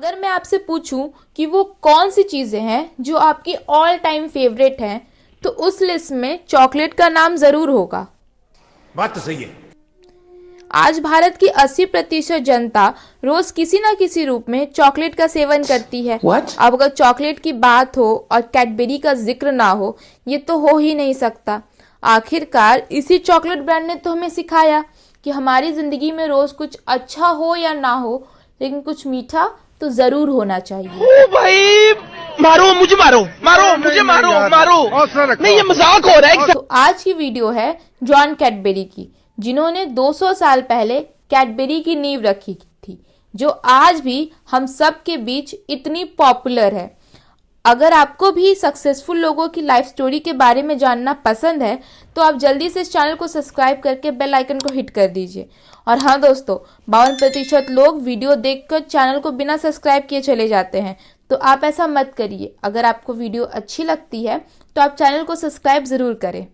अगर मैं आपसे पूछूं कि वो कौन सी चीजें हैं जो आपकी ऑल टाइम फेवरेट हैं, तो उस लिस्ट में चॉकलेट का नाम जरूर होगा। बात तो सही है। आज भारत की 80% जनता रोज किसी न किसी रूप में चॉकलेट का सेवन करती है। What? अब अगर चॉकलेट की बात हो और कैडबरी का जिक्र ना हो, ये तो हो ही नहीं सकता। आखिरकार इसी चॉकलेट ब्रांड ने तो हमें सिखाया कि हमारी जिंदगी में रोज कुछ अच्छा हो या ना हो, लेकिन कुछ मीठा तो जरूर होना चाहिए। ओ भाई, मारो मुझे, मारो मुझे, मारो नहीं, ये मजाक हो रहा है। तो आज की वीडियो है जॉन कैडबरी की, जिन्होंने 200 साल पहले कैडबरी की नींव रखी थी, जो आज भी हम सब के बीच इतनी पॉपुलर है। अगर आपको भी सक्सेसफुल लोगों की लाइफ स्टोरी के बारे में जानना पसंद है, तो आप जल्दी से इस चैनल को सब्सक्राइब करके बेल आइकन को हिट कर दीजिए। और हाँ दोस्तों, 52% लोग वीडियो देखकर चैनल को बिना सब्सक्राइब किए चले जाते हैं, तो आप ऐसा मत करिए। अगर आपको वीडियो अच्छी लगती है तो आप चैनल को सब्सक्राइब ज़रूर करें।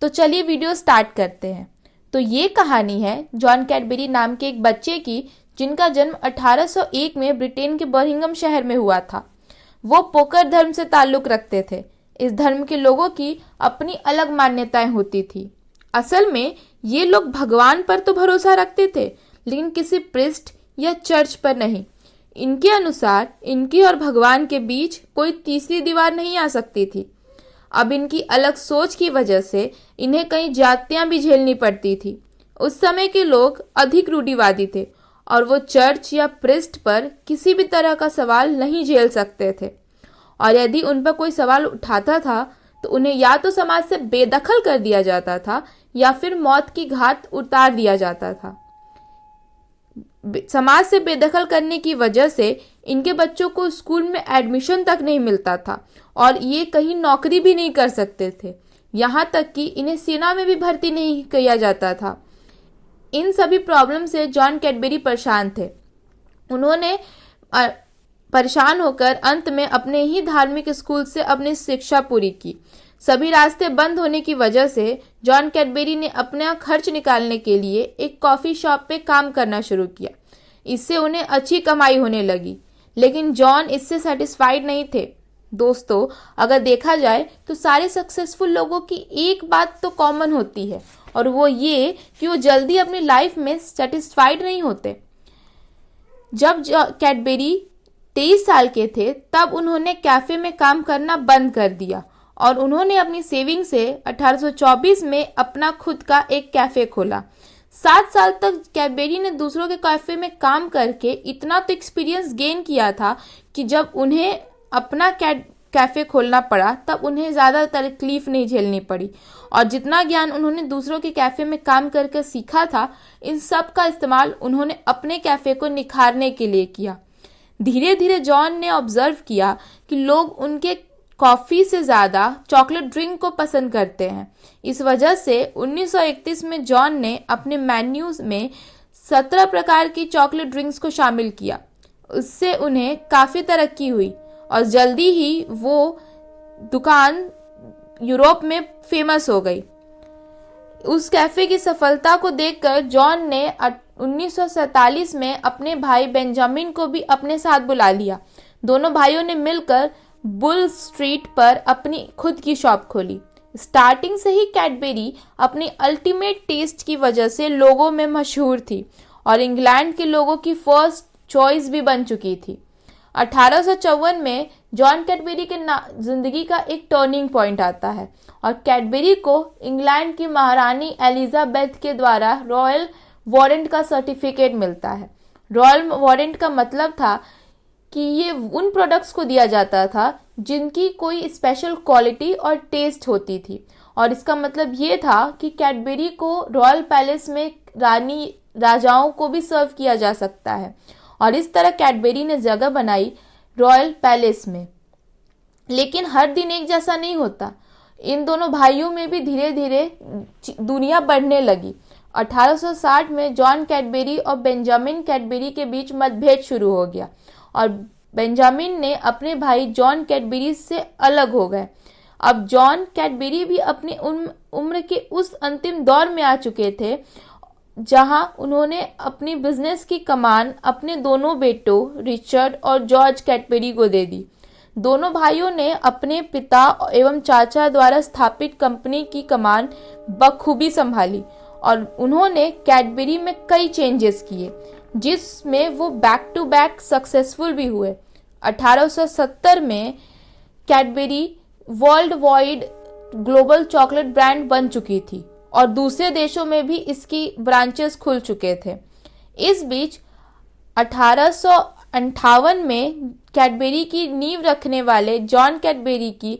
तो चलिए वीडियो स्टार्ट करते हैं। तो ये कहानी है जॉन कैडबरी नाम के एक बच्चे की, जिनका जन्म 1801 में ब्रिटेन के बर्मिंघम शहर में हुआ था। वो पोकर धर्म से ताल्लुक रखते थे। इस धर्म के लोगों की अपनी अलग मान्यताएं होती थी। असल में ये लोग भगवान पर तो भरोसा रखते थे, लेकिन किसी प्रिस्ट या चर्च पर नहीं। इनके अनुसार इनकी और भगवान के बीच कोई तीसरी दीवार नहीं आ सकती थी। अब इनकी अलग सोच की वजह से इन्हें कई जातियां भी झेलनी पड़ती थी। उस समय के लोग अधिक रूढ़िवादी थे और वो चर्च या प्रिस्ट पर किसी भी तरह का सवाल नहीं झेल सकते थे। और यदि उन पर कोई सवाल उठाता था तो उन्हें या तो समाज से बेदखल कर दिया जाता था या फिर मौत की घाट उतार दिया जाता था। समाज से बेदखल करने की वजह से इनके बच्चों को स्कूल में एडमिशन तक नहीं मिलता था और ये कहीं नौकरी भी नहीं कर सकते थे। यहाँ तक कि इन्हें सेना में भी भर्ती नहीं किया जाता था। इन सभी प्रॉब्लम से जॉन कैडबरी परेशान थे। उन्होंने परेशान होकर अंत में अपने ही धार्मिक स्कूल से अपनी शिक्षा पूरी की। सभी रास्ते बंद होने की वजह से जॉन कैडबरी ने अपना खर्च निकालने के लिए एक कॉफ़ी शॉप पे काम करना शुरू किया। इससे उन्हें अच्छी कमाई होने लगी, लेकिन जॉन इससे सेटिस्फाइड नहीं थे। दोस्तों, अगर देखा जाए तो सारे सक्सेसफुल लोगों की एक बात तो कॉमन होती है, और वो ये कि वो जल्दी अपनी लाइफ में सेटिस्फाइड नहीं होते। जब कैडबरी 23 साल के थे, तब उन्होंने कैफ़े में काम करना बंद कर दिया और उन्होंने अपनी सेविंग से 1824 में अपना खुद का एक कैफ़े खोला। 7 साल तक कैडबरी ने दूसरों के कैफ़े में काम करके इतना तो एक्सपीरियंस गेन किया था कि जब उन्हें अपना कैफ़े खोलना पड़ा तब उन्हें ज़्यादा तकलीफ नहीं झेलनी पड़ी। और जितना ज्ञान उन्होंने दूसरों के कैफ़े में काम करके सीखा था, इन सब का इस्तेमाल उन्होंने अपने कैफ़े को निखारने के लिए किया। धीरे धीरे जॉन ने ऑब्जर्व किया कि लोग उनके कॉफ़ी से ज़्यादा चॉकलेट ड्रिंक को पसंद करते हैं। इस वजह से 1931 में जॉन ने अपने मेन्यूज़ में 17 प्रकार की चॉकलेट ड्रिंक्स को शामिल किया। उससे उन्हें काफ़ी तरक्की हुई और जल्दी ही वो दुकान यूरोप में फेमस हो गई। उस कैफ़े की सफलता को देखकर जॉन ने 1947 में अपने भाई बेंजामिन को भी अपने साथ बुला लिया। दोनों भाइयों ने मिलकर बुल स्ट्रीट पर अपनी खुद की शॉप खोली। स्टार्टिंग से ही कैडबरी अपनी अल्टीमेट टेस्ट की वजह से लोगों में मशहूर थी और इंग्लैंड के लोगों की फर्स्ट चॉइस भी बन चुकी थी। 1854 में जॉन कैडबरी के जिंदगी का एक टर्निंग पॉइंट आता है और कैडबरी को इंग्लैंड की महारानी एलिजाबेथ के द्वारा रॉयल वारंट का सर्टिफिकेट मिलता है। रॉयल वारंट का मतलब था कि ये उन प्रोडक्ट्स को दिया जाता था जिनकी कोई स्पेशल क्वालिटी और टेस्ट होती थी, और इसका मतलब ये था कि कैडबरी को रॉयल पैलेस में रानी राजाओं को भी सर्व किया जा सकता है। और इस तरह कैडबरी ने जगह बनाई रॉयल पैलेस में। लेकिन हर दिन एक जैसा नहीं होता। इन दोनों भाइयों में भी धीरे धीरे दुनिया बढ़ने लगी। 1860 में जॉन कैडबरी और बेंजामिन कैडबरी के बीच मतभेद शुरू हो गया और बेंजामिन ने अपने भाई जॉन कैडबरी से अलग हो गए। अब जॉन कैडबरी भी अपनी उम्र के उस अंतिम दौर में आ चुके थे जहां उन्होंने अपनी बिजनेस की कमान अपने दोनों बेटों रिचर्ड और जॉर्ज कैडबरी को दे दी। दोनों भाइयों ने अपने पिता एवं चाचा द्वारा स्थापित कंपनी की कमान बखूबी संभाली और उन्होंने कैडबरी में कई चेंजेस किए, जिसमें वो बैक टू बैक सक्सेसफुल भी हुए। 1870 में Cadbury world wide global chocolate brand बन चुकी थी और दूसरे देशों में भी इसकी ब्रांचेस खुल चुके थे। इस बीच 1858 में कैडबरी की नींव रखने वाले जॉन कैडबरी की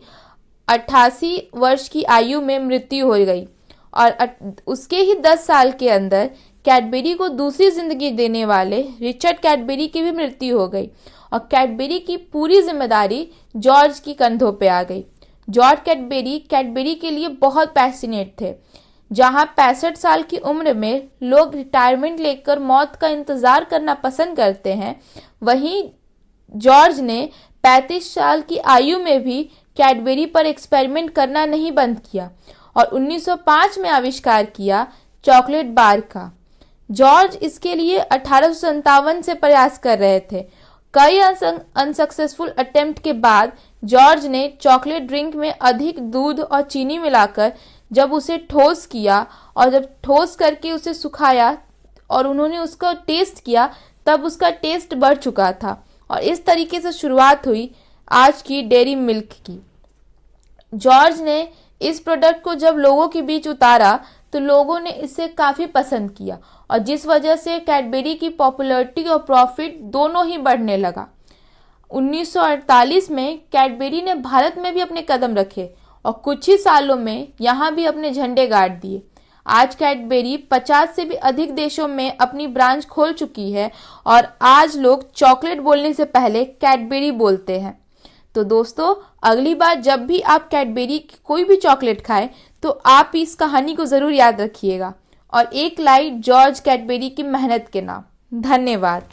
88 वर्ष की आयु में मृत्यु हो गई और उसके ही 10 साल के अंदर कैडबरी को दूसरी जिंदगी देने वाले रिचर्ड कैडबरी की भी मृत्यु हो गई और कैडबरी की पूरी जिम्मेदारी जॉर्ज की कंधों पे आ गई। जॉर्ज कैडबरी के लिए बहुत पैशनेट थे। जहां 65 साल की उम्र में लोग रिटायरमेंट लेकर मौत का इंतजार करना पसंद करते हैं, वहीं जॉर्ज ने 35 साल की आयु में भी कैडबरी पर एक्सपेरिमेंट करना नहीं बंद किया और 1905 में आविष्कार किया चॉकलेट बार का। जॉर्ज इसके लिए 1857 से प्रयास कर रहे थे। कई अनसक्सेसफुल अटेम्प्ट के बाद जॉर्ज ने चॉकलेट ड्रिंक में अधिक दूध और चीनी मिलाकर जब उसे ठोस किया और जब ठोस करके उसे सुखाया और उन्होंने उसका टेस्ट किया, तब उसका टेस्ट बढ़ चुका था और इस तरीके से शुरुआत हुई आज की डेयरी मिल्क की। जॉर्ज ने इस प्रोडक्ट को जब लोगों के बीच उतारा तो लोगों ने इसे काफ़ी पसंद किया और जिस वजह से कैडबरी की पॉपुलैरिटी और प्रॉफिट दोनों ही बढ़ने लगा। 1948 में कैडबरी ने भारत में भी अपने कदम रखे और कुछ ही सालों में यहाँ भी अपने झंडे गाड़ दिए। आज कैडबरी 50 से भी अधिक देशों में अपनी ब्रांच खोल चुकी है और आज लोग चॉकलेट बोलने से पहले कैडबरी बोलते हैं। तो दोस्तों, अगली बार जब भी आप कैडबरी की कोई भी चॉकलेट खाएं तो आप इस कहानी को ज़रूर याद रखिएगा और एक लाइक जॉर्ज कैडबरी की मेहनत के नाम। धन्यवाद।